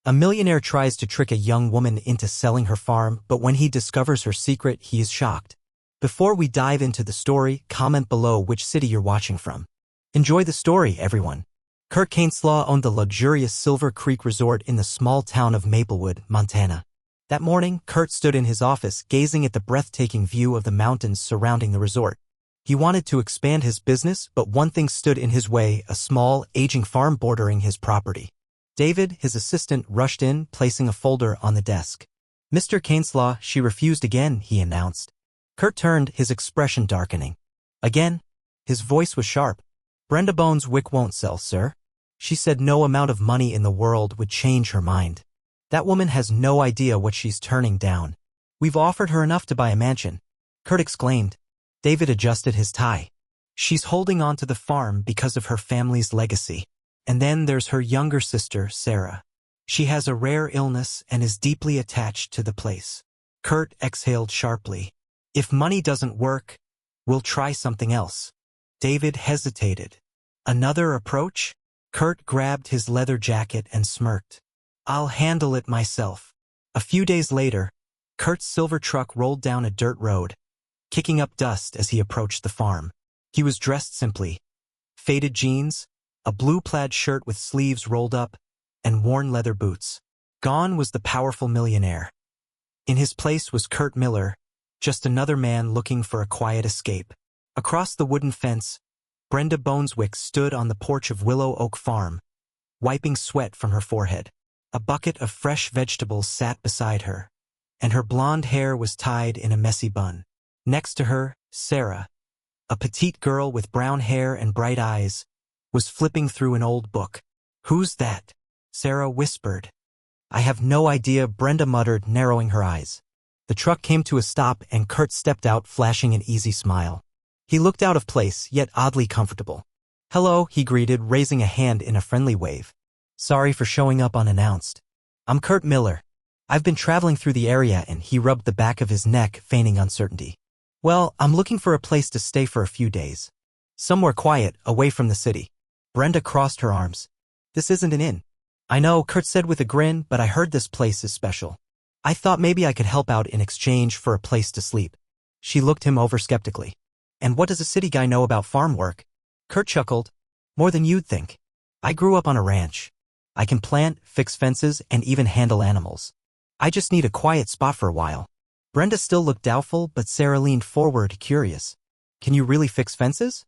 A millionaire tries to trick a young woman into selling her farm, but when he discovers her secret, he is shocked. Before we dive into the story, comment below which city you're watching from. Enjoy the story, everyone. Kurt Kainslaw owned the luxurious Silver Creek Resort in the small town of Maplewood, Montana. That morning, Kurt stood in his office, gazing at the breathtaking view of the mountains surrounding the resort. He wanted to expand his business, but one thing stood in his way, a small, aging farm bordering his property. David, his assistant, rushed in, placing a folder on the desk. "Mr. Kainslaw, she refused again," he announced. Kurt turned, his expression darkening. "Again?" His voice was sharp. "Brenda Bonswick won't sell, sir. She said no amount of money in the world would change her mind. That woman has no idea what she's turning down. We've offered her enough to buy a mansion," Kurt exclaimed. David adjusted his tie. "She's holding on to the farm because of her family's legacy. And then there's her younger sister, Sarah. She has a rare illness and is deeply attached to the place." Kurt exhaled sharply. "If money doesn't work, we'll try something else." David hesitated. "Another approach?" Kurt grabbed his leather jacket and smirked. "I'll handle it myself." A few days later, Kurt's silver truck rolled down a dirt road, kicking up dust as he approached the farm. He was dressed simply. Faded jeans, a blue plaid shirt with sleeves rolled up, and worn leather boots. Gone was the powerful millionaire. In his place was Kurt Miller, just another man looking for a quiet escape. Across the wooden fence, Brenda Bonswick stood on the porch of Willow Oak Farm, wiping sweat from her forehead. A bucket of fresh vegetables sat beside her, and her blonde hair was tied in a messy bun. Next to her, Sarah, a petite girl with brown hair and bright eyes, was flipping through an old book. "Who's that?" Sarah whispered. "I have no idea," Brenda muttered, narrowing her eyes. The truck came to a stop and Kurt stepped out, flashing an easy smile. He looked out of place, yet oddly comfortable. "Hello," he greeted, raising a hand in a friendly wave. "Sorry for showing up unannounced. I'm Kurt Miller. I've been traveling through the area," and he rubbed the back of his neck, feigning uncertainty. "Well, I'm looking for a place to stay for a few days. Somewhere quiet, away from the city." Brenda crossed her arms. "This isn't an inn." "I know," Kurt said with a grin, "but I heard this place is special. I thought maybe I could help out in exchange for a place to sleep." She looked him over skeptically. "And what does a city guy know about farm work?" Kurt chuckled. "More than you'd think. I grew up on a ranch. I can plant, fix fences, and even handle animals. I just need a quiet spot for a while." Brenda still looked doubtful, but Sarah leaned forward, curious. "Can you really fix fences?"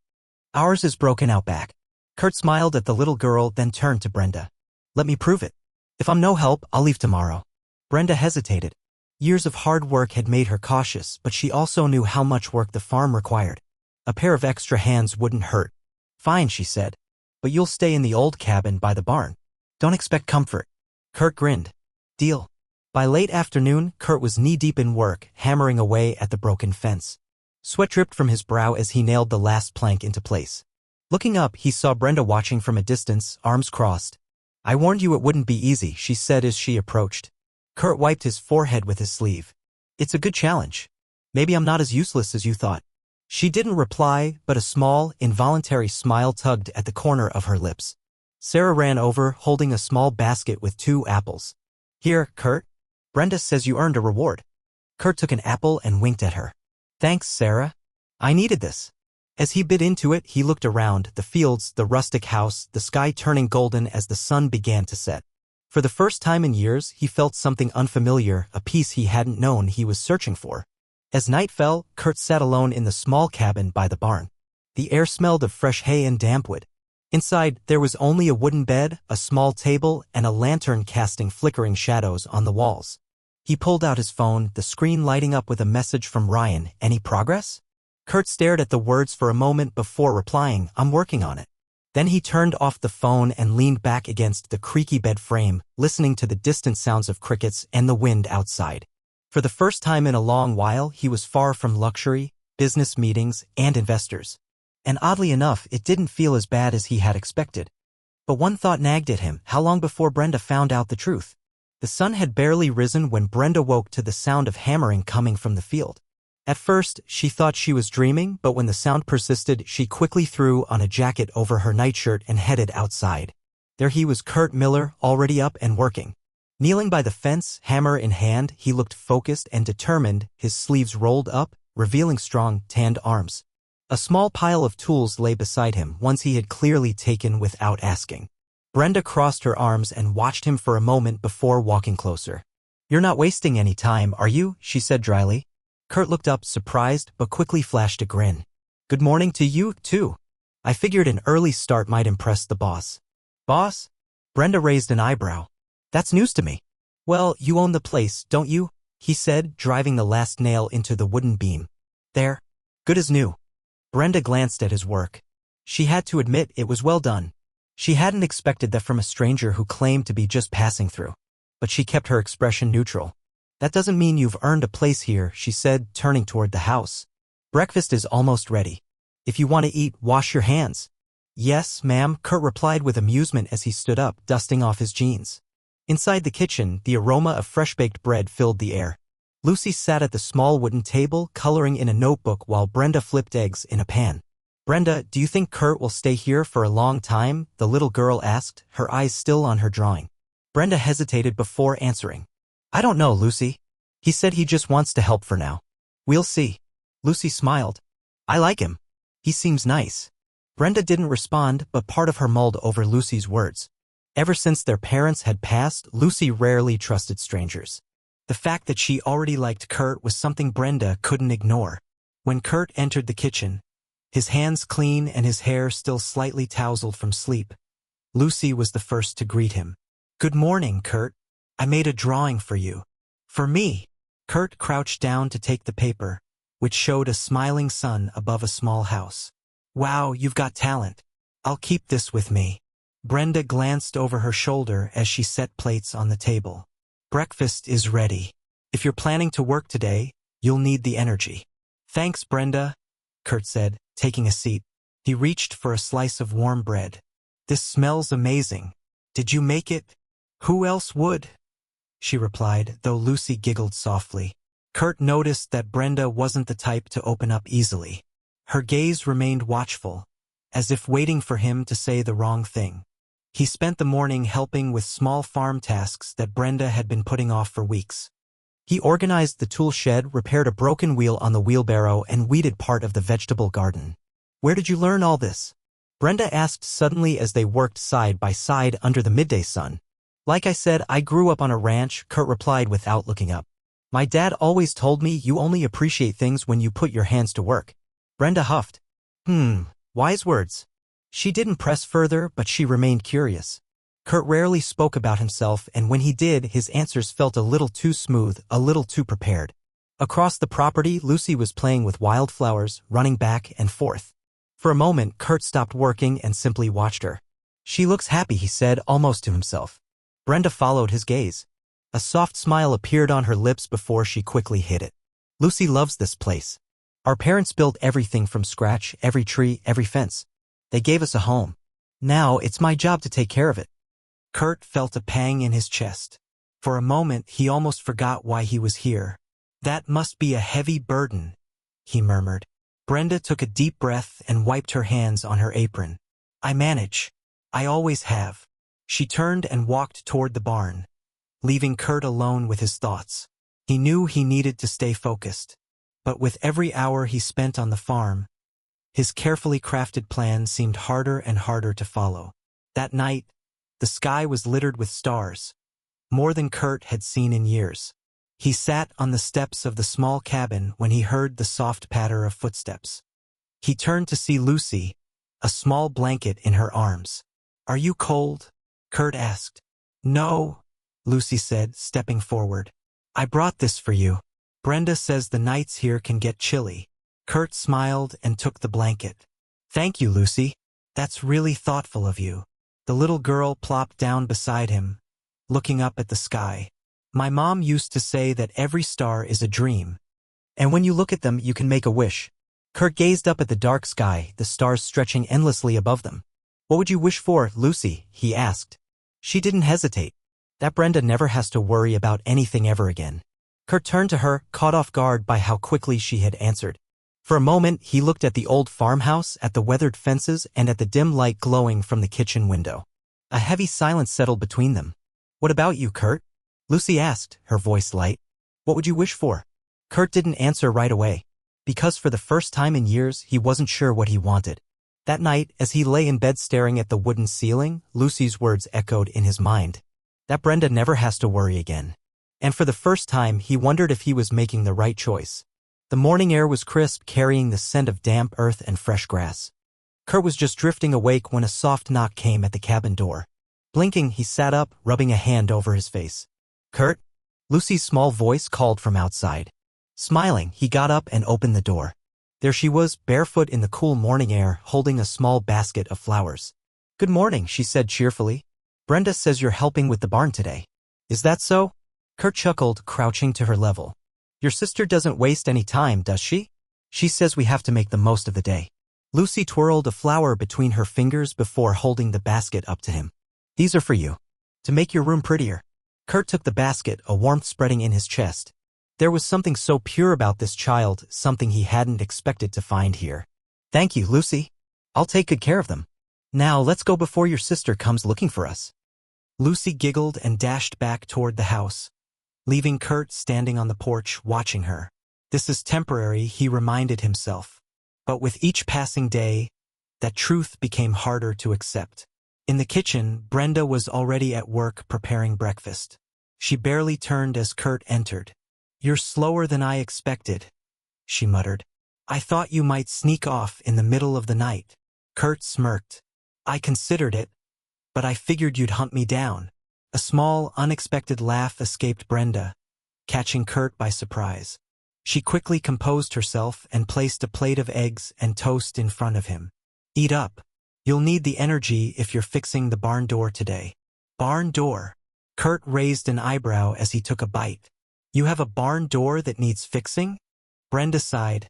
"Ours is broken out back." Kurt smiled at the little girl, then turned to Brenda. "Let me prove it. If I'm no help, I'll leave tomorrow." Brenda hesitated. Years of hard work had made her cautious, but she also knew how much work the farm required. A pair of extra hands wouldn't hurt. "Fine," she said. "But you'll stay in the old cabin by the barn. Don't expect comfort." Kurt grinned. "Deal." By late afternoon, Kurt was knee-deep in work, hammering away at the broken fence. Sweat dripped from his brow as he nailed the last plank into place. Looking up, he saw Brenda watching from a distance, arms crossed. "I warned you it wouldn't be easy," she said as she approached. Kurt wiped his forehead with his sleeve. "It's a good challenge. Maybe I'm not as useless as you thought." She didn't reply, but a small, involuntary smile tugged at the corner of her lips. Sarah ran over, holding a small basket with 2 apples. "Here, Kurt. Brenda says you earned a reward." Kurt took an apple and winked at her. "Thanks, Sarah. I needed this." As he bit into it, he looked around, the fields, the rustic house, the sky turning golden as the sun began to set. For the first time in years, he felt something unfamiliar, a peace he hadn't known he was searching for. As night fell, Kurt sat alone in the small cabin by the barn. The air smelled of fresh hay and damp wood. Inside, there was only a wooden bed, a small table, and a lantern casting flickering shadows on the walls. He pulled out his phone, the screen lighting up with a message from Ryan. "Any progress?" Kurt stared at the words for a moment before replying, "I'm working on it." Then he turned off the phone and leaned back against the creaky bed frame, listening to the distant sounds of crickets and the wind outside. For the first time in a long while, he was far from luxury, business meetings, and investors. And oddly enough, it didn't feel as bad as he had expected. But one thought nagged at him: how long before Brenda found out the truth? The sun had barely risen when Brenda woke to the sound of hammering coming from the field. At first, she thought she was dreaming, but when the sound persisted, she quickly threw on a jacket over her nightshirt and headed outside. There he was, Kurt Miller, already up and working. Kneeling by the fence, hammer in hand, he looked focused and determined, his sleeves rolled up, revealing strong, tanned arms. A small pile of tools lay beside him, ones he had clearly taken without asking. Brenda crossed her arms and watched him for a moment before walking closer. "You're not wasting any time, are you?" she said dryly. Kurt looked up, surprised, but quickly flashed a grin. "Good morning to you, too. I figured an early start might impress the boss." "Boss?" Brenda raised an eyebrow. "That's news to me." "Well, you own the place, don't you?" he said, driving the last nail into the wooden beam. "There. Good as new." Brenda glanced at his work. She had to admit it was well done. She hadn't expected that from a stranger who claimed to be just passing through. But she kept her expression neutral. "That doesn't mean you've earned a place here," she said, turning toward the house. "Breakfast is almost ready. If you want to eat, wash your hands." "Yes, ma'am," Kurt replied with amusement as he stood up, dusting off his jeans. Inside the kitchen, the aroma of fresh-baked bread filled the air. Lucy sat at the small wooden table, coloring in a notebook while Brenda flipped eggs in a pan. "Brenda, do you think Kurt will stay here for a long time?" the little girl asked, her eyes still on her drawing. Brenda hesitated before answering. "I don't know, Lucy. He said he just wants to help for now. We'll see." Lucy smiled. "I like him. He seems nice." Brenda didn't respond, but part of her mulled over Lucy's words. Ever since their parents had passed, Lucy rarely trusted strangers. The fact that she already liked Kurt was something Brenda couldn't ignore. When Kurt entered the kitchen, his hands clean and his hair still slightly tousled from sleep, Lucy was the first to greet him. "Good morning, Kurt. I made a drawing for you." "For me?" Kurt crouched down to take the paper, which showed a smiling sun above a small house. "Wow, you've got talent. I'll keep this with me." Brenda glanced over her shoulder as she set plates on the table. "Breakfast is ready. If you're planning to work today, you'll need the energy." "Thanks, Brenda," Kurt said, taking a seat. He reached for a slice of warm bread. "This smells amazing. Did you make it?" "Who else would?" she replied, though Lucy giggled softly. Kurt noticed that Brenda wasn't the type to open up easily. Her gaze remained watchful, as if waiting for him to say the wrong thing. He spent the morning helping with small farm tasks that Brenda had been putting off for weeks. He organized the tool shed, repaired a broken wheel on the wheelbarrow, and weeded part of the vegetable garden. "Where did you learn all this?" Brenda asked suddenly as they worked side by side under the midday sun. "Like I said, I grew up on a ranch," Kurt replied without looking up. "My dad always told me you only appreciate things when you put your hands to work." Brenda huffed. Wise words. She didn't press further, but she remained curious. Kurt rarely spoke about himself, and when he did, his answers felt a little too smooth, a little too prepared. Across the property, Lucy was playing with wildflowers, running back and forth. For a moment, Kurt stopped working and simply watched her. "She looks happy," he said, almost to himself. Brenda followed his gaze. A soft smile appeared on her lips before she quickly hid it. "Lucy loves this place. Our parents built everything from scratch, every tree, every fence. They gave us a home. Now it's my job to take care of it." Kurt felt a pang in his chest. For a moment, he almost forgot why he was here. "That must be a heavy burden," he murmured. Brenda took a deep breath and wiped her hands on her apron. "I manage. I always have." She turned and walked toward the barn, leaving Kurt alone with his thoughts. He knew he needed to stay focused. But with every hour he spent on the farm, his carefully crafted plan seemed harder and harder to follow. That night, the sky was littered with stars, more than Kurt had seen in years. He sat on the steps of the small cabin when he heard the soft patter of footsteps. He turned to see Lucy, a small blanket in her arms. "Are you cold?" Kurt asked. "No," Lucy said, stepping forward. "I brought this for you. Brenda says the nights here can get chilly." Kurt smiled and took the blanket. "Thank you, Lucy. That's really thoughtful of you." The little girl plopped down beside him, looking up at the sky. "My mom used to say that every star is a dream, and when you look at them, you can make a wish." Kurt gazed up at the dark sky, the stars stretching endlessly above them. "What would you wish for, Lucy?" he asked. She didn't hesitate. That Brenda never has to worry about anything ever again. Kurt turned to her, caught off guard by how quickly she had answered. For a moment, he looked at the old farmhouse, at the weathered fences, and at the dim light glowing from the kitchen window. A heavy silence settled between them. "What about you, Kurt?" Lucy asked, her voice light. What would you wish for? Kurt didn't answer right away, because for the first time in years he wasn't sure what he wanted. That night, as he lay in bed staring at the wooden ceiling, Lucy's words echoed in his mind. That Brenda never has to worry again. And for the first time, he wondered if he was making the right choice. The morning air was crisp, carrying the scent of damp earth and fresh grass. Kurt was just drifting awake when a soft knock came at the cabin door. Blinking, he sat up, rubbing a hand over his face. Kurt? Lucy's small voice called from outside. Smiling, he got up and opened the door. There she was, barefoot in the cool morning air, holding a small basket of flowers. Good morning, she said cheerfully. Brenda says you're helping with the barn today. Is that so? Kurt chuckled, crouching to her level. Your sister doesn't waste any time, does she? She says we have to make the most of the day. Lucy twirled a flower between her fingers before holding the basket up to him. These are for you. To make your room prettier. Kurt took the basket, a warmth spreading in his chest. There was something so pure about this child, something he hadn't expected to find here. Thank you, Lucy. I'll take good care of them. Now let's go before your sister comes looking for us. Lucy giggled and dashed back toward the house, leaving Kurt standing on the porch watching her. This is temporary, he reminded himself. But with each passing day, that truth became harder to accept. In the kitchen, Brenda was already at work preparing breakfast. She barely turned as Kurt entered. You're slower than I expected, she muttered. I thought you might sneak off in the middle of the night. Kurt smirked. I considered it, but I figured you'd hunt me down. A small, unexpected laugh escaped Brenda, catching Kurt by surprise. She quickly composed herself and placed a plate of eggs and toast in front of him. Eat up. You'll need the energy if you're fixing the barn door today. Barn door? Kurt raised an eyebrow as he took a bite. You have a barn door that needs fixing? Brenda sighed,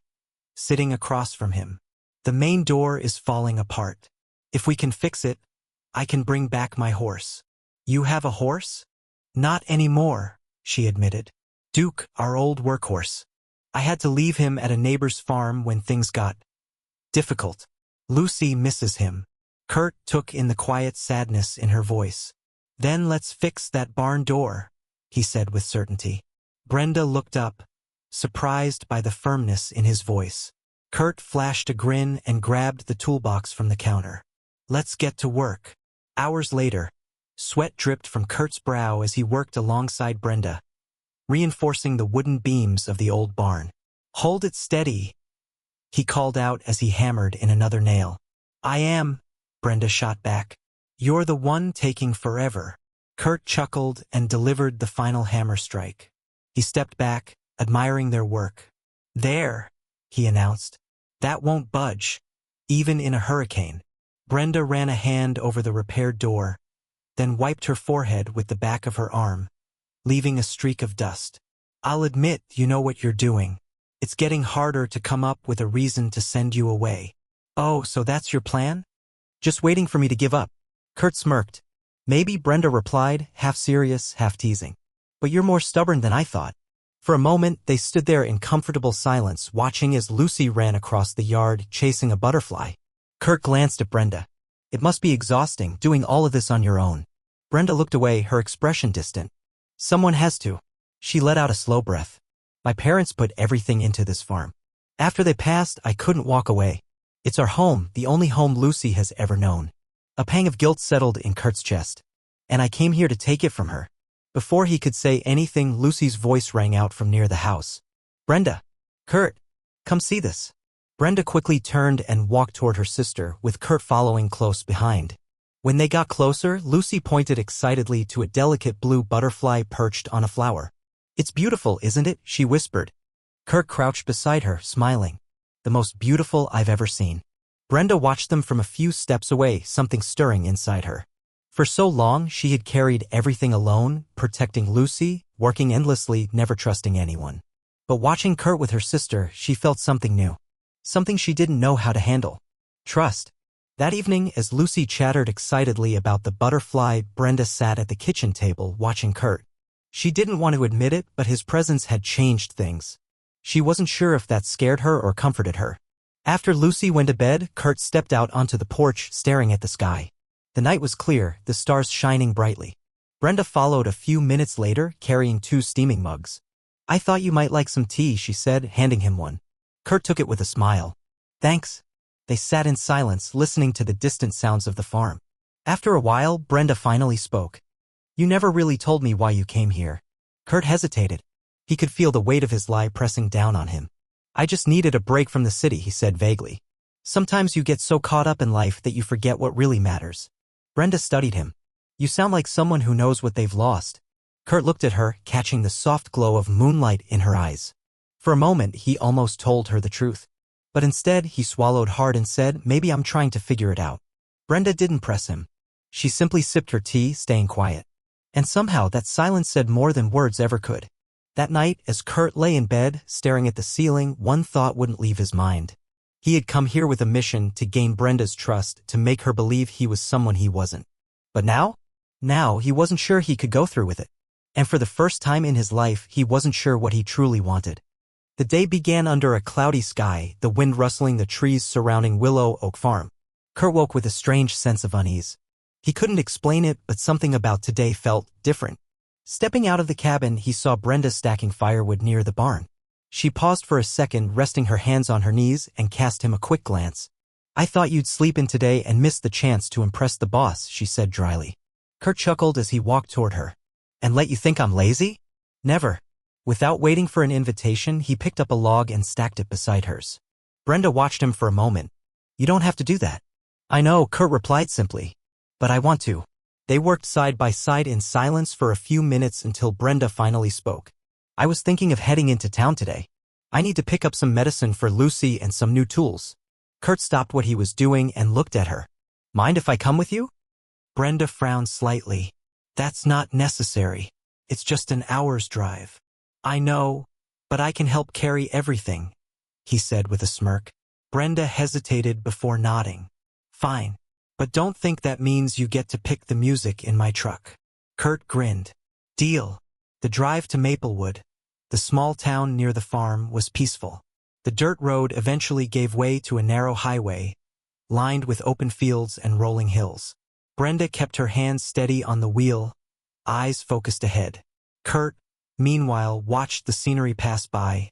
sitting across from him. The main door is falling apart. If we can fix it, I can bring back my horse. You have a horse? Not anymore, she admitted. Duke, our old workhorse. I had to leave him at a neighbor's farm when things got difficult. Lucy misses him. Kurt took in the quiet sadness in her voice. Then let's fix that barn door, he said with certainty. Brenda looked up, surprised by the firmness in his voice. Kurt flashed a grin and grabbed the toolbox from the counter. Let's get to work. Hours later, sweat dripped from Kurt's brow as he worked alongside Brenda, reinforcing the wooden beams of the old barn. Hold it steady, he called out as he hammered in another nail. I am, Brenda shot back. You're the one taking forever. Kurt chuckled and delivered the final hammer strike. He stepped back, admiring their work. There, he announced. That won't budge, even in a hurricane. Brenda ran a hand over the repaired door, then wiped her forehead with the back of her arm, leaving a streak of dust. I'll admit you know what you're doing. It's getting harder to come up with a reason to send you away. Oh, so that's your plan? Just waiting for me to give up. Kurt smirked. Maybe, Brenda replied, half serious, half teasing. But you're more stubborn than I thought. For a moment, they stood there in comfortable silence, watching as Lucy ran across the yard, chasing a butterfly. Kurt glanced at Brenda. It must be exhausting, doing all of this on your own. Brenda looked away, her expression distant. Someone has to. She let out a slow breath. My parents put everything into this farm. After they passed, I couldn't walk away. It's our home, the only home Lucy has ever known. A pang of guilt settled in Kurt's chest. And I came here to take it from her. Before he could say anything, Lucy's voice rang out from near the house. Brenda! Kurt! Come see this. Brenda quickly turned and walked toward her sister, with Kurt following close behind. When they got closer, Lucy pointed excitedly to a delicate blue butterfly perched on a flower. It's beautiful, isn't it? She whispered. Kurt crouched beside her, smiling. The most beautiful I've ever seen. Brenda watched them from a few steps away, something stirring inside her. For so long, she had carried everything alone, protecting Lucy, working endlessly, never trusting anyone. But watching Kurt with her sister, she felt something new. Something she didn't know how to handle. Trust. That evening, as Lucy chattered excitedly about the butterfly, Brenda sat at the kitchen table watching Kurt. She didn't want to admit it, but his presence had changed things. She wasn't sure if that scared her or comforted her. After Lucy went to bed, Kurt stepped out onto the porch, staring at the sky. The night was clear, the stars shining brightly. Brenda followed a few minutes later, carrying 2 steaming mugs. I thought you might like some tea, she said, handing him one. Kurt took it with a smile. Thanks. They sat in silence, listening to the distant sounds of the farm. After a while, Brenda finally spoke. You never really told me why you came here. Kurt hesitated. He could feel the weight of his lie pressing down on him. I just needed a break from the city, he said vaguely. Sometimes you get so caught up in life that you forget what really matters. Brenda studied him. You sound like someone who knows what they've lost. Kurt looked at her, catching the soft glow of moonlight in her eyes. For a moment, he almost told her the truth. But instead, he swallowed hard and said, maybe I'm trying to figure it out. Brenda didn't press him. She simply sipped her tea, staying quiet. And somehow that silence said more than words ever could. That night, as Kurt lay in bed, staring at the ceiling, one thought wouldn't leave his mind. He had come here with a mission to gain Brenda's trust, to make her believe he was someone he wasn't. But now he wasn't sure he could go through with it. And for the first time in his life, he wasn't sure what he truly wanted. The day began under a cloudy sky, the wind rustling the trees surrounding Willow Oak Farm. Kurt woke with a strange sense of unease. He couldn't explain it, but something about today felt different. Stepping out of the cabin, he saw Brenda stacking firewood near the barn. She paused for a second, resting her hands on her knees, and cast him a quick glance. I thought you'd sleep in today and miss the chance to impress the boss, she said dryly. Kurt chuckled as he walked toward her. And let you think I'm lazy? Never. Without waiting for an invitation, he picked up a log and stacked it beside hers. Brenda watched him for a moment. You don't have to do that. I know, Kurt replied simply. But I want to. They worked side by side in silence for a few minutes until Brenda finally spoke. I was thinking of heading into town today. I need to pick up some medicine for Lucy and some new tools. Kurt stopped what he was doing and looked at her. Mind if I come with you? Brenda frowned slightly. That's not necessary. It's just an hour's drive. I know, but I can help carry everything, he said with a smirk. Brenda hesitated before nodding. Fine. But don't think that means you get to pick the music in my truck. Kurt grinned. Deal. The drive to Maplewood, the small town near the farm, was peaceful. The dirt road eventually gave way to a narrow highway, lined with open fields and rolling hills. Brenda kept her hands steady on the wheel, eyes focused ahead. Kurt, meanwhile, watched the scenery pass by.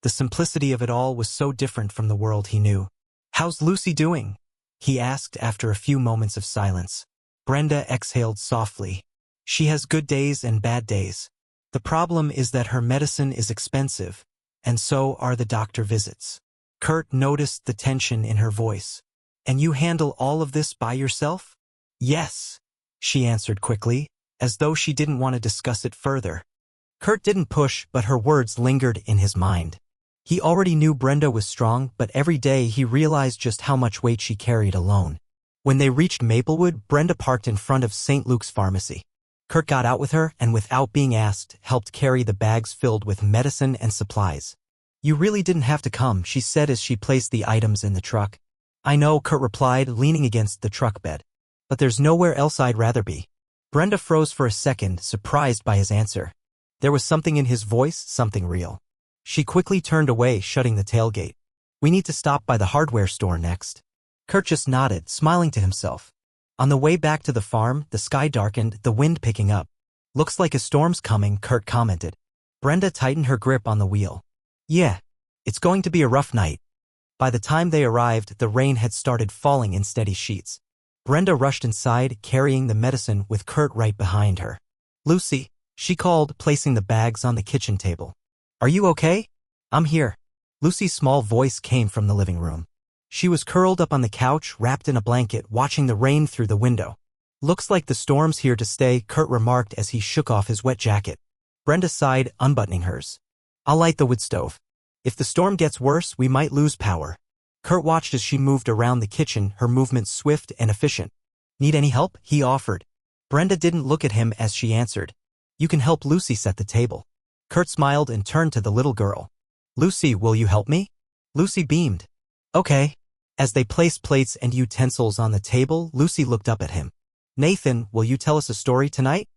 The simplicity of it all was so different from the world he knew. How's Lucy doing? He asked after a few moments of silence. Brenda exhaled softly. She has good days and bad days. The problem is that her medicine is expensive, and so are the doctor visits. Kurt noticed the tension in her voice. And you handle all of this by yourself? Yes, she answered quickly, as though she didn't want to discuss it further. Kurt didn't push, but her words lingered in his mind. He already knew Brenda was strong, but every day he realized just how much weight she carried alone. When they reached Maplewood, Brenda parked in front of St. Luke's pharmacy. Kurt got out with her and, without being asked, helped carry the bags filled with medicine and supplies. You really didn't have to come, she said as she placed the items in the truck. I know, Kurt replied, leaning against the truck bed. But there's nowhere else I'd rather be. Brenda froze for a second, surprised by his answer. There was something in his voice, something real. She quickly turned away, shutting the tailgate. We need to stop by the hardware store next. Kurt just nodded, smiling to himself. On the way back to the farm, the sky darkened, the wind picking up. Looks like a storm's coming, Kurt commented. Brenda tightened her grip on the wheel. Yeah, it's going to be a rough night. By the time they arrived, the rain had started falling in steady sheets. Brenda rushed inside, carrying the medicine with Kurt right behind her. Lucy, she called, placing the bags on the kitchen table. Are you okay? I'm here. Lucy's small voice came from the living room. She was curled up on the couch, wrapped in a blanket, watching the rain through the window. Looks like the storm's here to stay, Kurt remarked as he shook off his wet jacket. Brenda sighed, unbuttoning hers. I'll light the wood stove. If the storm gets worse, we might lose power. Kurt watched as she moved around the kitchen, her movements swift and efficient. Need any help? He offered. Brenda didn't look at him as she answered. You can help Lucy set the table. Kurt smiled and turned to the little girl. Lucy, will you help me? Lucy beamed. Okay. As they placed plates and utensils on the table, Lucy looked up at him. Nathan, will you tell us a story tonight?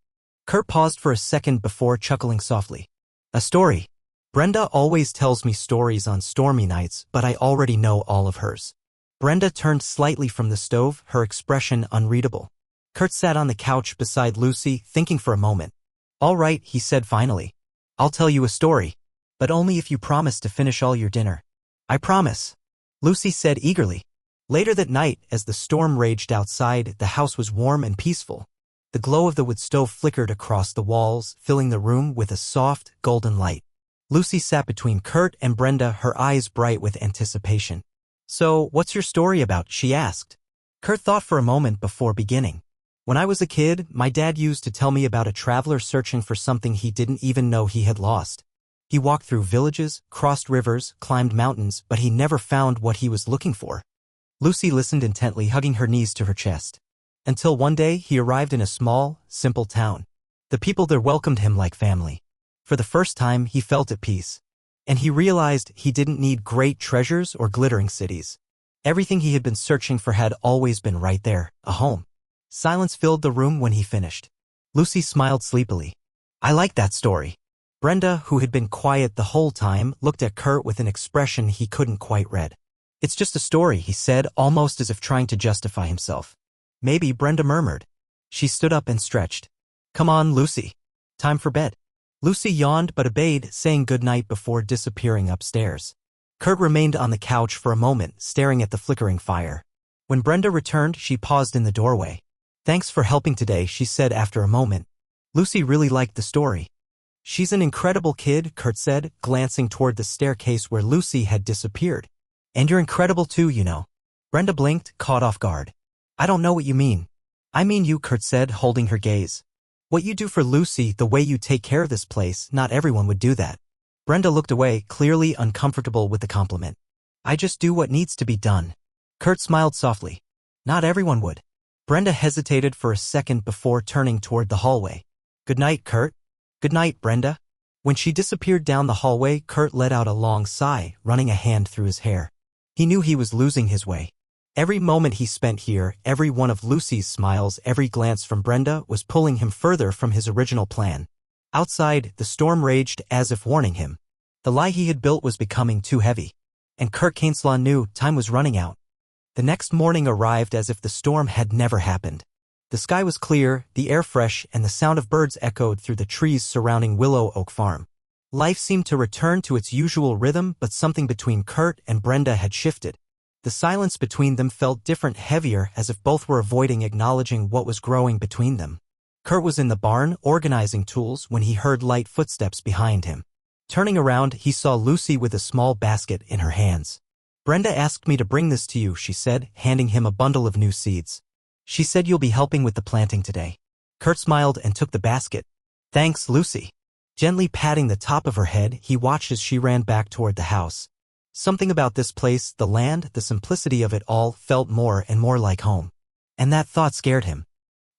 Kurt paused for a second before chuckling softly. A story? Brenda always tells me stories on stormy nights, but I already know all of hers. Brenda turned slightly from the stove, her expression unreadable. Kurt sat on the couch beside Lucy, thinking for a moment. All right, he said finally. I'll tell you a story. But only if you promise to finish all your dinner. I promise, Lucy said eagerly. Later that night, as the storm raged outside, the house was warm and peaceful. The glow of the wood stove flickered across the walls, filling the room with a soft, golden light. Lucy sat between Kurt and Brenda, her eyes bright with anticipation. So, what's your story about? She asked. Kurt thought for a moment before beginning. When I was a kid, my dad used to tell me about a traveler searching for something he didn't even know he had lost. He walked through villages, crossed rivers, climbed mountains, but he never found what he was looking for. Lucy listened intently, hugging her knees to her chest. Until one day he arrived in a small, simple town. The people there welcomed him like family. For the first time he felt at peace. And he realized he didn't need great treasures or glittering cities. Everything he had been searching for had always been right there, a home. Silence filled the room when he finished. Lucy smiled sleepily. I like that story. Brenda, who had been quiet the whole time, looked at Kurt with an expression he couldn't quite read. It's just a story, he said, almost as if trying to justify himself. Maybe, Brenda murmured. She stood up and stretched. Come on, Lucy. Time for bed. Lucy yawned but obeyed, saying goodnight before disappearing upstairs. Kurt remained on the couch for a moment, staring at the flickering fire. When Brenda returned, she paused in the doorway. Thanks for helping today, she said after a moment. Lucy really liked the story. She's an incredible kid, Kurt said, glancing toward the staircase where Lucy had disappeared. And you're incredible too, you know. Brenda blinked, caught off guard. I don't know what you mean. I mean you, Kurt said, holding her gaze. What you do for Lucy, the way you take care of this place, not everyone would do that. Brenda looked away, clearly uncomfortable with the compliment. I just do what needs to be done. Kurt smiled softly. Not everyone would. Brenda hesitated for a second before turning toward the hallway. Good night, Kurt. Good night, Brenda. When she disappeared down the hallway, Kurt let out a long sigh, running a hand through his hair. He knew he was losing his way. Every moment he spent here, every one of Lucy's smiles, every glance from Brenda was pulling him further from his original plan. Outside, the storm raged as if warning him. The lie he had built was becoming too heavy. And Kurt Kainslaw knew time was running out. The next morning arrived as if the storm had never happened. The sky was clear, the air fresh, and the sound of birds echoed through the trees surrounding Willow Oak Farm. Life seemed to return to its usual rhythm, but something between Kurt and Brenda had shifted. The silence between them felt different, heavier, as if both were avoiding acknowledging what was growing between them. Kurt was in the barn, organizing tools, when he heard light footsteps behind him. Turning around, he saw Lucy with a small basket in her hands. Brenda asked me to bring this to you, she said, handing him a bundle of new seeds. She said you'll be helping with the planting today. Kurt smiled and took the basket. Thanks, Lucy. Gently patting the top of her head, he watched as she ran back toward the house. Something about this place, the land, the simplicity of it all, felt more and more like home. And that thought scared him.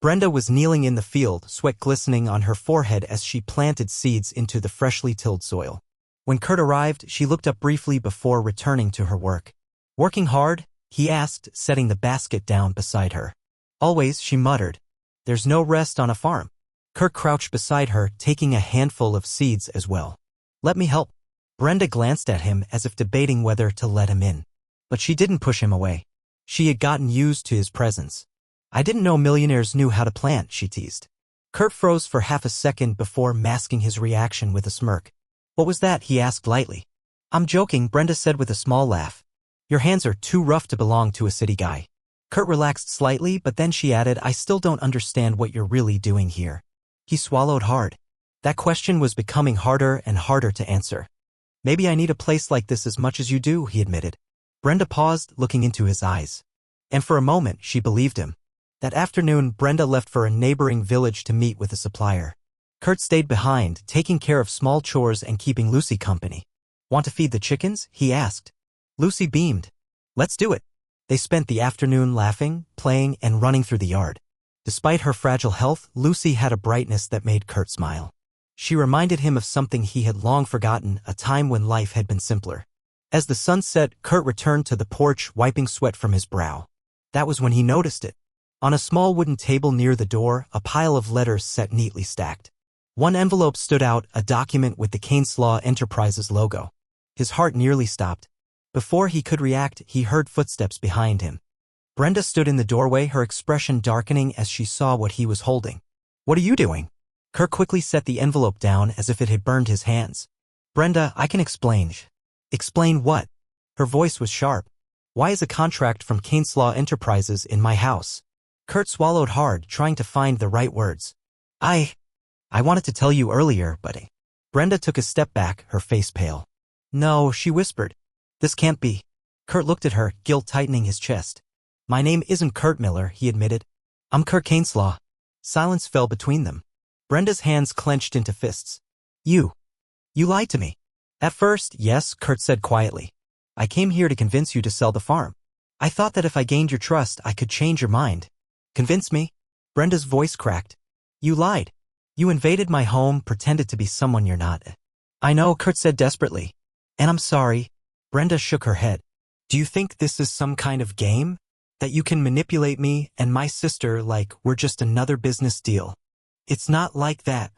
Brenda was kneeling in the field, sweat glistening on her forehead as she planted seeds into the freshly tilled soil. When Kurt arrived, she looked up briefly before returning to her work. Working hard? He asked, setting the basket down beside her. Always, she muttered. There's no rest on a farm. Kurt crouched beside her, taking a handful of seeds as well. Let me help. Brenda glanced at him as if debating whether to let him in. But she didn't push him away. She had gotten used to his presence. I didn't know millionaires knew how to plant, she teased. Kurt froze for half a second before masking his reaction with a smirk. What was that? He asked lightly. I'm joking, Brenda said with a small laugh. Your hands are too rough to belong to a city guy. Kurt relaxed slightly, but then she added, I still don't understand what you're really doing here. He swallowed hard. That question was becoming harder and harder to answer. Maybe I need a place like this as much as you do, he admitted. Brenda paused, looking into his eyes. And for a moment, she believed him. That afternoon, Brenda left for a neighboring village to meet with a supplier. Kurt stayed behind, taking care of small chores and keeping Lucy company. Want to feed the chickens? He asked. Lucy beamed. Let's do it. They spent the afternoon laughing, playing, and running through the yard. Despite her fragile health, Lucy had a brightness that made Kurt smile. She reminded him of something he had long forgotten, a time when life had been simpler. As the sun set, Kurt returned to the porch, wiping sweat from his brow. That was when he noticed it. On a small wooden table near the door, a pile of letters sat neatly stacked. One envelope stood out, a document with the Kainslaw Enterprises logo. His heart nearly stopped. Before he could react, he heard footsteps behind him. Brenda stood in the doorway, her expression darkening as she saw what he was holding. What are you doing? Kurt quickly set the envelope down as if it had burned his hands. Brenda, I can explain. Explain what? Her voice was sharp. Why is a contract from Kainslaw Enterprises in my house? Kurt swallowed hard, trying to find the right words. I wanted to tell you earlier, but... Brenda took a step back, her face pale. No, she whispered. This can't be. Kurt looked at her, guilt tightening his chest. My name isn't Kurt Miller, he admitted. I'm Kurt Kainslaw. Silence fell between them. Brenda's hands clenched into fists. You lied to me. At first, yes, Kurt said quietly. I came here to convince you to sell the farm. I thought that if I gained your trust, I could change your mind. Convince me? Brenda's voice cracked. You lied. You invaded my home, pretended to be someone you're not. I know, Kurt said desperately. And I'm sorry. Brenda shook her head. Do you think this is some kind of game? That you can manipulate me and my sister like we're just another business deal? It's not like that,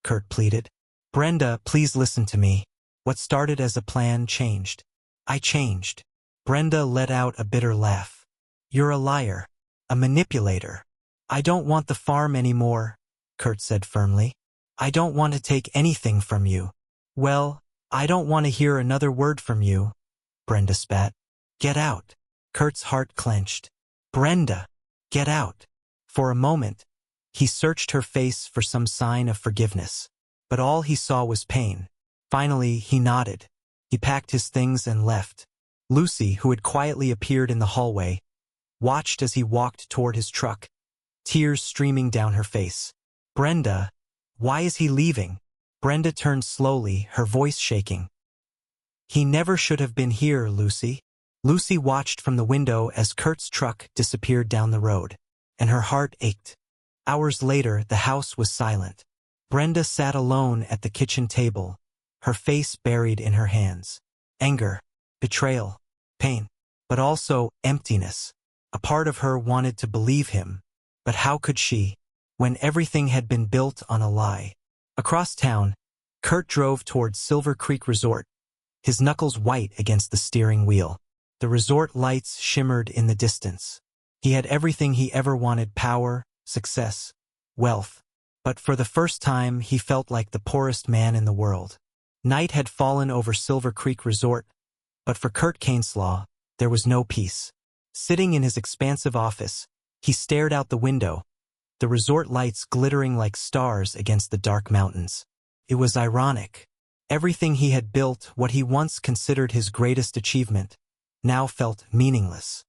Kurt pleaded. Brenda, please listen to me. What started as a plan changed. I changed. Brenda let out a bitter laugh. You're a liar. A manipulator. I don't want the farm anymore, Kurt said firmly. I don't want to take anything from you. Well, I don't want to hear another word from you, Brenda spat. Get out. Kurt's heart clenched. Brenda, get out. For a moment, he searched her face for some sign of forgiveness, but all he saw was pain. Finally, he nodded. He packed his things and left. Lucy, who had quietly appeared in the hallway, watched as he walked toward his truck, tears streaming down her face. Brenda, why is he leaving? Brenda turned slowly, her voice shaking. He never should have been here, Lucy. Lucy watched from the window as Kurt's truck disappeared down the road, and her heart ached. Hours later, the house was silent. Brenda sat alone at the kitchen table, her face buried in her hands. Anger, betrayal, pain, but also emptiness. A part of her wanted to believe him, but how could she, when everything had been built on a lie? Across town, Kurt drove toward Silver Creek Resort, his knuckles white against the steering wheel. The resort lights shimmered in the distance. He had everything he ever wanted: power, success, wealth. But for the first time, he felt like the poorest man in the world. Night had fallen over Silver Creek Resort, but for Kurt Kainslaw, there was no peace. Sitting in his expansive office, he stared out the window, the resort lights glittering like stars against the dark mountains. It was ironic. Everything he had built, what he once considered his greatest achievement, now felt meaningless.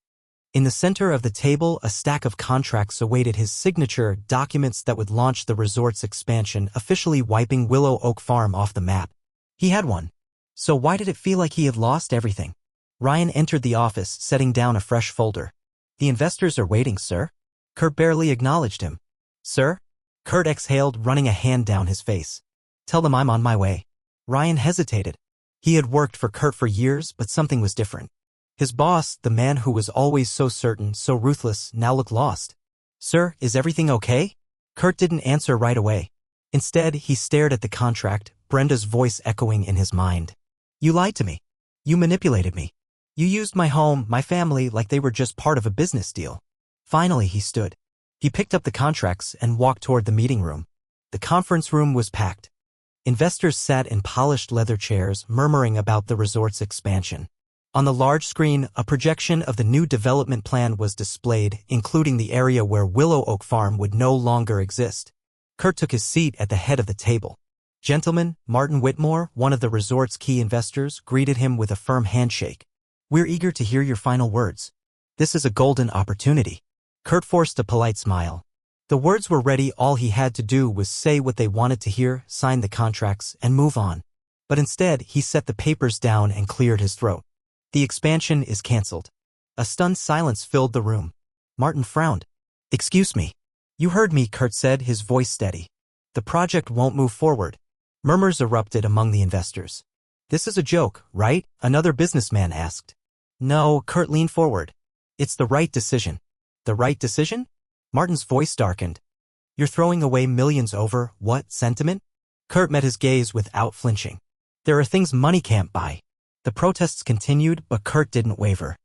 In the center of the table, a stack of contracts awaited his signature, documents that would launch the resort's expansion, officially wiping Willow Oak Farm off the map. He had one. So why did it feel like he had lost everything? Ryan entered the office, setting down a fresh folder. The investors are waiting, sir. Kurt barely acknowledged him. Sir? Kurt exhaled, running a hand down his face. Tell them I'm on my way. Ryan hesitated. He had worked for Kurt for years, but something was different. His boss, the man who was always so certain, so ruthless, now looked lost. Sir, is everything okay? Kurt didn't answer right away. Instead, he stared at the contract, Brenda's voice echoing in his mind. You lied to me. You manipulated me. You used my home, my family, like they were just part of a business deal. Finally, he stood. He picked up the contracts and walked toward the meeting room. The conference room was packed. Investors sat in polished leather chairs, murmuring about the resort's expansion. On the large screen, a projection of the new development plan was displayed, including the area where Willow Oak Farm would no longer exist. Kurt took his seat at the head of the table. Gentlemen, Martin Whitmore, one of the resort's key investors, greeted him with a firm handshake. We're eager to hear your final words. This is a golden opportunity. Kurt forced a polite smile. The words were ready, all he had to do was say what they wanted to hear, sign the contracts, and move on. But instead, he set the papers down and cleared his throat. The expansion is cancelled. A stunned silence filled the room. Martin frowned. Excuse me. You heard me, Kurt said, his voice steady. The project won't move forward. Murmurs erupted among the investors. This is a joke, right? Another businessman asked. No, Kurt leaned forward. It's the right decision. The right decision? Martin's voice darkened. You're throwing away millions over, what, sentiment? Kurt met his gaze without flinching. There are things money can't buy. The protests continued, but Kurt didn't waver.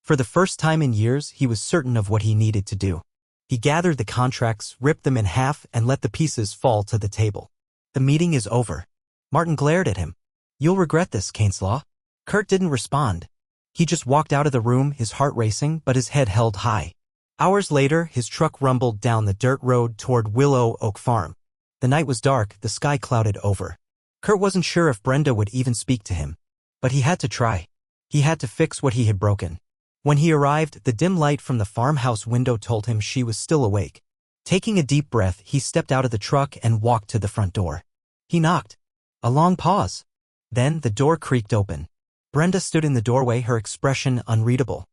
For the first time in years, he was certain of what he needed to do. He gathered the contracts, ripped them in half, and let the pieces fall to the table. The meeting is over. Martin glared at him. You'll regret this, Kainslaw. Kurt didn't respond. He just walked out of the room, his heart racing, but his head held high. Hours later, his truck rumbled down the dirt road toward Willow Oak Farm. The night was dark, the sky clouded over. Kurt wasn't sure if Brenda would even speak to him. But he had to try. He had to fix what he had broken. When he arrived, the dim light from the farmhouse window told him she was still awake. Taking a deep breath, he stepped out of the truck and walked to the front door. He knocked. A long pause. Then the door creaked open. Brenda stood in the doorway, her expression unreadable.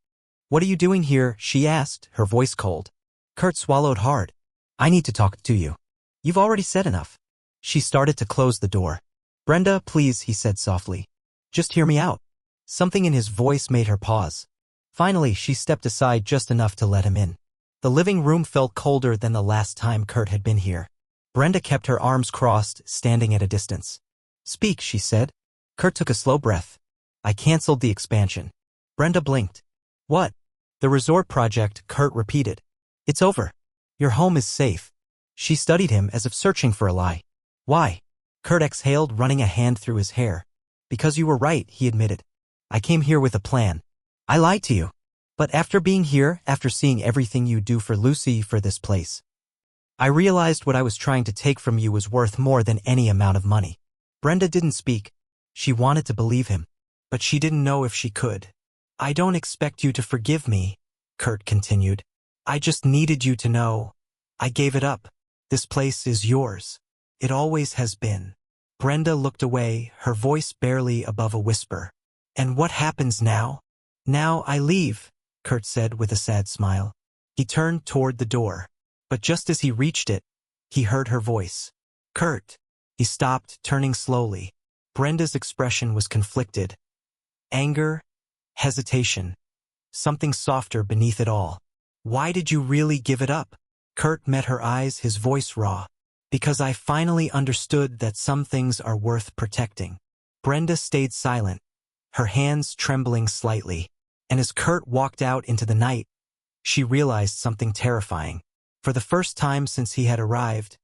What are you doing here? She asked, her voice cold. Kurt swallowed hard. I need to talk to you. You've already said enough. She started to close the door. Brenda, please, he said softly. Just hear me out. Something in his voice made her pause. Finally, she stepped aside just enough to let him in. The living room felt colder than the last time Kurt had been here. Brenda kept her arms crossed, standing at a distance. Speak, she said. Kurt took a slow breath. I canceled the expansion. Brenda blinked. What? The resort project, Kurt repeated. It's over. Your home is safe. She studied him as if searching for a lie. Why? Kurt exhaled, running a hand through his hair. Because you were right, he admitted. I came here with a plan. I lied to you. But after being here, after seeing everything you do for Lucy, for this place, I realized what I was trying to take from you was worth more than any amount of money. Brenda didn't speak. She wanted to believe him. But she didn't know if she could. I don't expect you to forgive me, Kurt continued. I just needed you to know. I gave it up. This place is yours. It always has been. Brenda looked away, her voice barely above a whisper. And what happens now? Now I leave, Kurt said with a sad smile. He turned toward the door. But just as he reached it, he heard her voice. Kurt. He stopped, turning slowly. Brenda's expression was conflicted. Anger, hesitation, something softer beneath it all. Why did you really give it up? Kurt met her eyes, his voice raw. Because I finally understood that some things are worth protecting. Brenda stayed silent, her hands trembling slightly. And as Kurt walked out into the night, she realized something terrifying. For the first time since he had arrived,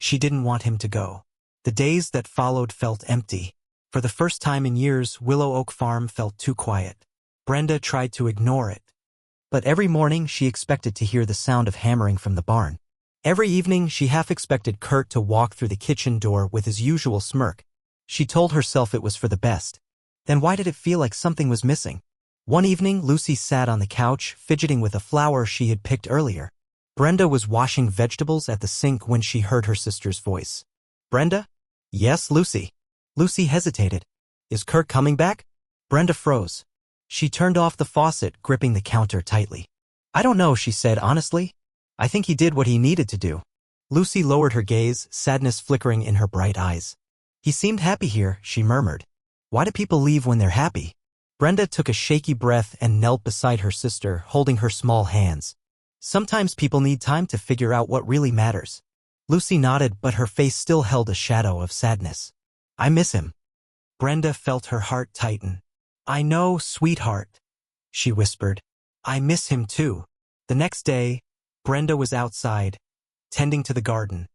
she didn't want him to go. The days that followed felt empty. For the first time in years, Willow Oak Farm felt too quiet. Brenda tried to ignore it. But every morning she expected to hear the sound of hammering from the barn. Every evening she half expected Kurt to walk through the kitchen door with his usual smirk. She told herself it was for the best. Then why did it feel like something was missing? One evening, Lucy sat on the couch, fidgeting with a flower she had picked earlier. Brenda was washing vegetables at the sink when she heard her sister's voice. Brenda? Yes, Lucy. Lucy hesitated. Is Kurt coming back? Brenda froze. She turned off the faucet, gripping the counter tightly. I don't know, she said honestly. I think he did what he needed to do. Lucy lowered her gaze, sadness flickering in her bright eyes. He seemed happy here, she murmured. Why do people leave when they're happy? Brenda took a shaky breath and knelt beside her sister, holding her small hands. Sometimes people need time to figure out what really matters. Lucy nodded, but her face still held a shadow of sadness. I miss him. Brenda felt her heart tighten. I know, sweetheart, she whispered. I miss him too. The next day, Brenda was outside, tending to the garden,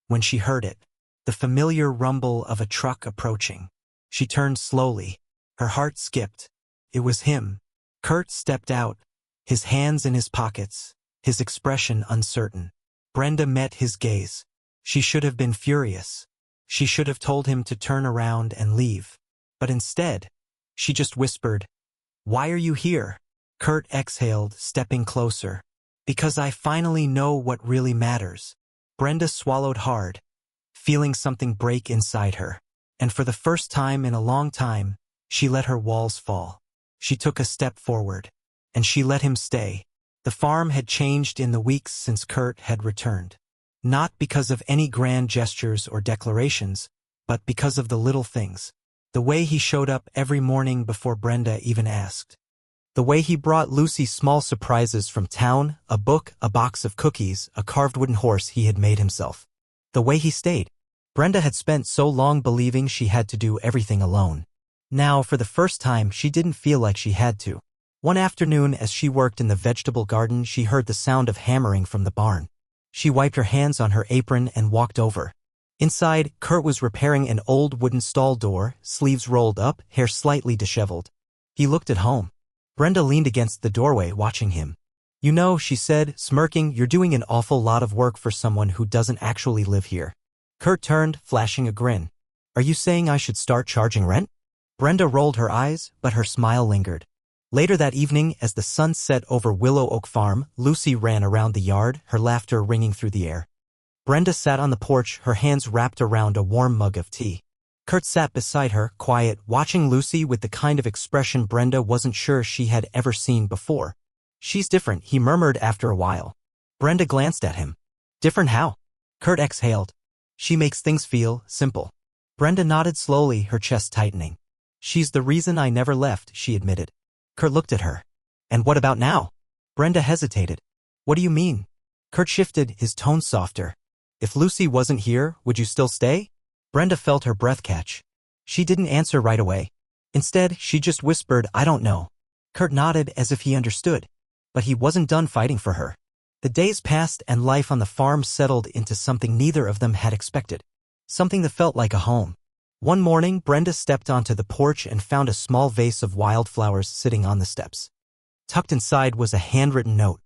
when she heard it, the familiar rumble of a truck approaching. She turned slowly. Her heart skipped. It was him. Kurt stepped out, his hands in his pockets, his expression uncertain. Brenda met his gaze. She should have been furious. She should have told him to turn around and leave. But instead, she just whispered, Why are you here? Kurt exhaled, stepping closer. Because I finally know what really matters. Brenda swallowed hard, feeling something break inside her. And for the first time in a long time, she let her walls fall. She took a step forward, and she let him stay. The farm had changed in the weeks since Kurt had returned. Not because of any grand gestures or declarations, but because of the little things. The way he showed up every morning before Brenda even asked. The way he brought Lucy small surprises from town, a book, a box of cookies, a carved wooden horse he had made himself. The way he stayed. Brenda had spent so long believing she had to do everything alone. Now, for the first time, she didn't feel like she had to. One afternoon as she worked in the vegetable garden, she heard the sound of hammering from the barn. She wiped her hands on her apron and walked over. Inside, Kurt was repairing an old wooden stall door, sleeves rolled up, hair slightly disheveled. He looked at home. Brenda leaned against the doorway watching him. "You know," she said, smirking, "you're doing an awful lot of work for someone who doesn't actually live here." Kurt turned, flashing a grin. "Are you saying I should start charging rent?" Brenda rolled her eyes, but her smile lingered. Later that evening, as the sun set over Willow Oak Farm, Lucy ran around the yard, her laughter ringing through the air. Brenda sat on the porch, her hands wrapped around a warm mug of tea. Kurt sat beside her, quiet, watching Lucy with the kind of expression Brenda wasn't sure she had ever seen before. "She's different," he murmured after a while. Brenda glanced at him. "Different how?" Kurt exhaled. "She makes things feel simple." Brenda nodded slowly, her chest tightening. "She's the reason I never left," she admitted. Kurt looked at her. "And what about now?" Brenda hesitated. "What do you mean?" Kurt shifted, his tone softer. "If Lucy wasn't here, would you still stay?" Brenda felt her breath catch. She didn't answer right away. Instead, she just whispered, "I don't know." Kurt nodded as if he understood. But he wasn't done fighting for her. The days passed and life on the farm settled into something neither of them had expected. Something that felt like a home. One morning, Brenda stepped onto the porch and found a small vase of wildflowers sitting on the steps. Tucked inside was a handwritten note.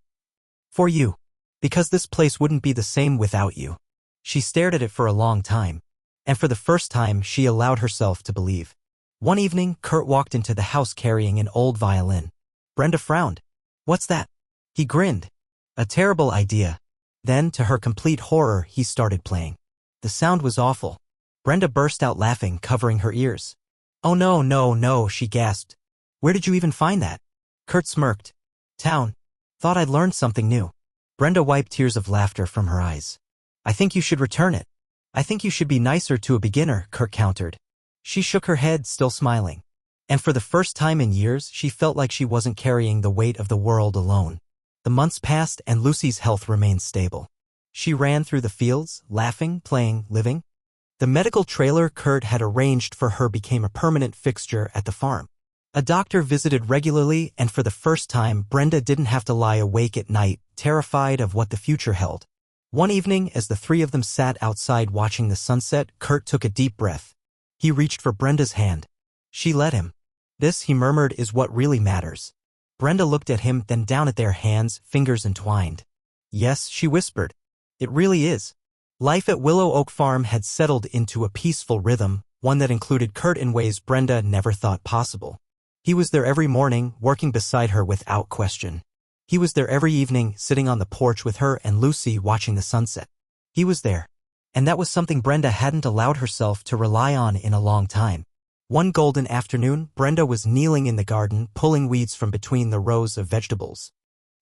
"For you. Because this place wouldn't be the same without you." She stared at it for a long time. And for the first time, she allowed herself to believe. One evening, Kurt walked into the house carrying an old violin. Brenda frowned. "What's that?" He grinned. "A terrible idea." Then, to her complete horror, he started playing. The sound was awful. Brenda burst out laughing, covering her ears. "Oh no, no, no," she gasped. "Where did you even find that?" Kurt smirked. "Town. Thought I'd learned something new." Brenda wiped tears of laughter from her eyes. "I think you should return it." "I think you should be nicer to a beginner," Kurt countered. She shook her head, still smiling. And for the first time in years, she felt like she wasn't carrying the weight of the world alone. The months passed and Lucy's health remained stable. She ran through the fields, laughing, playing, living. The medical trailer Kurt had arranged for her became a permanent fixture at the farm. A doctor visited regularly, and for the first time, Brenda didn't have to lie awake at night, terrified of what the future held. One evening, as the three of them sat outside watching the sunset, Kurt took a deep breath. He reached for Brenda's hand. She let him. "This," he murmured, "is what really matters." Brenda looked at him, then down at their hands, fingers entwined. "Yes," she whispered. "It really is." Life at Willow Oak Farm had settled into a peaceful rhythm, one that included Kurt in ways Brenda never thought possible. He was there every morning, working beside her without question. He was there every evening, sitting on the porch with her and Lucy watching the sunset. He was there. And that was something Brenda hadn't allowed herself to rely on in a long time. One golden afternoon, Brenda was kneeling in the garden, pulling weeds from between the rows of vegetables.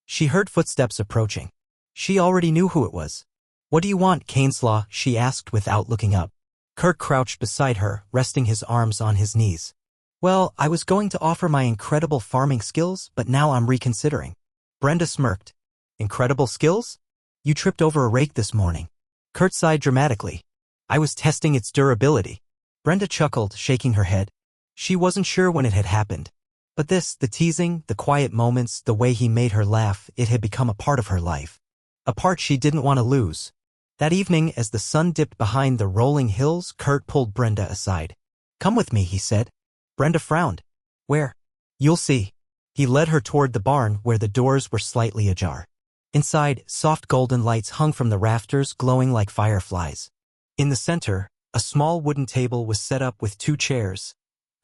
She heard footsteps approaching. She already knew who it was. "What do you want, Kainslaw?" she asked without looking up. Kurt crouched beside her, resting his arms on his knees. "Well, I was going to offer my incredible farming skills, but now I'm reconsidering." Brenda smirked. "Incredible skills? You tripped over a rake this morning." Kurt sighed dramatically. "I was testing its durability." Brenda chuckled, shaking her head. She wasn't sure when it had happened. But this, the teasing, the quiet moments, the way he made her laugh, it had become a part of her life. A part she didn't want to lose. That evening, as the sun dipped behind the rolling hills, Kurt pulled Brenda aside. "Come with me," he said. Brenda frowned. "Where?" "You'll see." He led her toward the barn, where the doors were slightly ajar. Inside, soft golden lights hung from the rafters, glowing like fireflies. In the center, a small wooden table was set up with 2 chairs,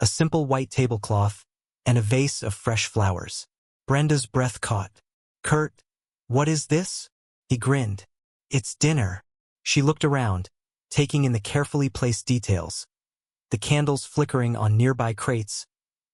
a simple white tablecloth, and a vase of fresh flowers. Brenda's breath caught. "Kurt, what is this?" He grinned. "It's dinner." She looked around, taking in the carefully placed details. The candles flickering on nearby crates,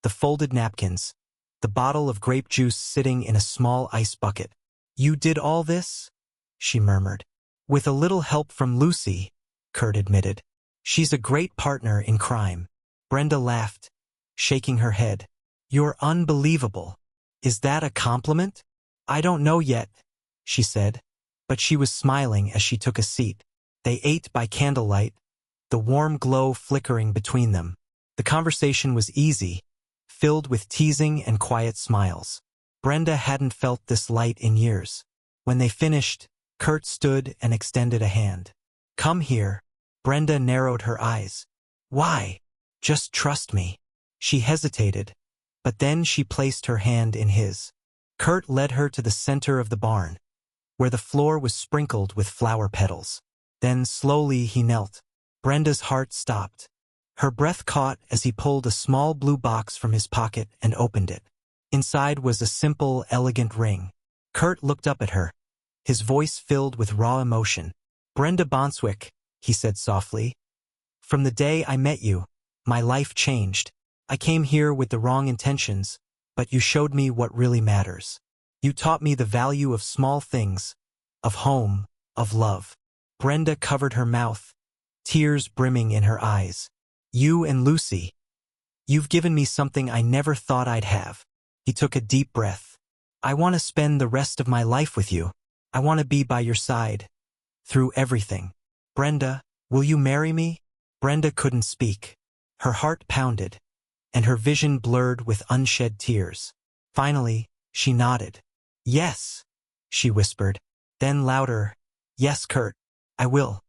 the folded napkins, the bottle of grape juice sitting in a small ice bucket. "You did all this?" she murmured. "With a little help from Lucy," Kurt admitted. "She's a great partner in crime." Brenda laughed, shaking her head. "You're unbelievable." "Is that a compliment?" "I don't know yet," she said. But she was smiling as she took a seat. They ate by candlelight, the warm glow flickering between them. The conversation was easy, filled with teasing and quiet smiles. Brenda hadn't felt this light in years. When they finished, Kurt stood and extended a hand. "Come here." Brenda narrowed her eyes. "Why?" "Just trust me." She hesitated, but then she placed her hand in his. Kurt led her to the center of the barn, where the floor was sprinkled with flower petals. Then slowly he knelt. Brenda's heart stopped. Her breath caught as he pulled a small blue box from his pocket and opened it. Inside was a simple, elegant ring. Kurt looked up at her, his voice filled with raw emotion. "Brenda Bonswick," he said softly. "From the day I met you, my life changed. I came here with the wrong intentions, but you showed me what really matters. You taught me the value of small things, of home, of love." Brenda covered her mouth, tears brimming in her eyes. "You and Lucy. You've given me something I never thought I'd have." He took a deep breath. "I want to spend the rest of my life with you. I want to be by your side, through everything. Brenda, will you marry me?" Brenda couldn't speak. Her heart pounded, and her vision blurred with unshed tears. Finally, she nodded. "Yes," she whispered. Then louder, "Yes, Kurt, I will."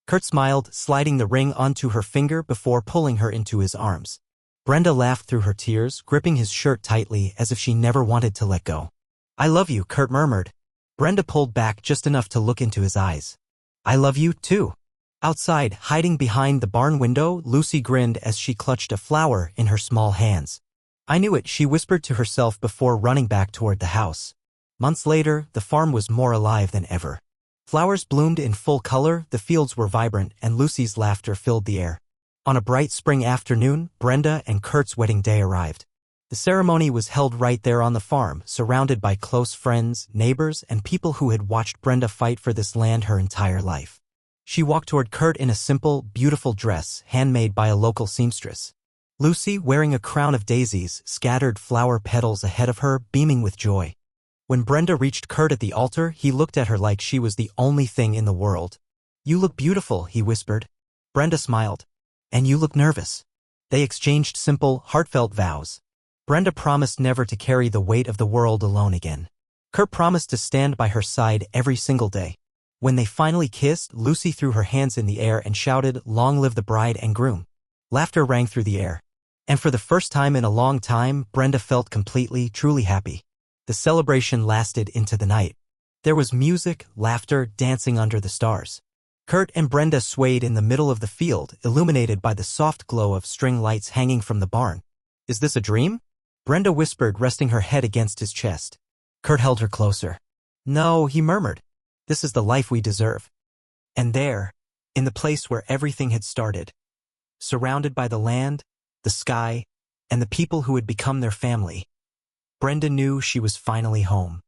Kurt smiled, sliding the ring onto her finger before pulling her into his arms. Brenda laughed through her tears, gripping his shirt tightly as if she never wanted to let go. "I love you," Kurt murmured. Brenda pulled back just enough to look into his eyes. "I love you, too." Outside, hiding behind the barn window, Lucy grinned as she clutched a flower in her small hands. "I knew it," she whispered to herself before running back toward the house. Months later, the farm was more alive than ever. Flowers bloomed in full color, the fields were vibrant, and Lucy's laughter filled the air. On a bright spring afternoon, Brenda and Kurt's wedding day arrived. The ceremony was held right there on the farm, surrounded by close friends, neighbors, and people who had watched Brenda fight for this land her entire life. She walked toward Kurt in a simple, beautiful dress, handmade by a local seamstress. Lucy, wearing a crown of daisies, scattered flower petals ahead of her, beaming with joy. When Brenda reached Kurt at the altar, he looked at her like she was the only thing in the world. "You look beautiful," he whispered. Brenda smiled. "And you look nervous." They exchanged simple, heartfelt vows. Brenda promised never to carry the weight of the world alone again. Kurt promised to stand by her side every single day. When they finally kissed, Lucy threw her hands in the air and shouted, "Long live the bride and groom." Laughter rang through the air. And for the first time in a long time, Brenda felt completely, truly happy. The celebration lasted into the night. There was music, laughter, dancing under the stars. Kurt and Brenda swayed in the middle of the field, illuminated by the soft glow of string lights hanging from the barn. "Is this a dream?" Brenda whispered, resting her head against his chest. Kurt held her closer. "No," he murmured. "This is the life we deserve." And there, in the place where everything had started, surrounded by the land, the sky, and the people who had become their family, Brenda knew she was finally home.